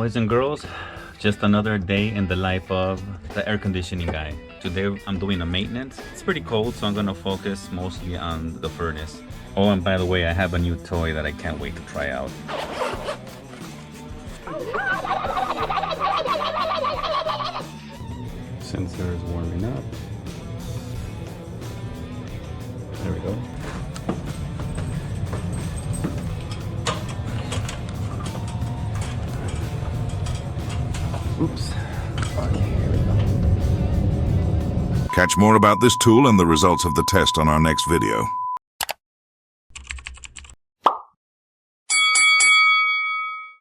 Boys and girls, just another day in the life of the air conditioning guy. Today I'm doing a maintenance. It's pretty cold, so I'm gonna focus mostly on the furnace. Oh, and by the way, I have a new toy that I can't wait to try out. Sensor is warming up. There we go. Oops. Okay, here we go. Catch more about this tool and the results of the test on our next video.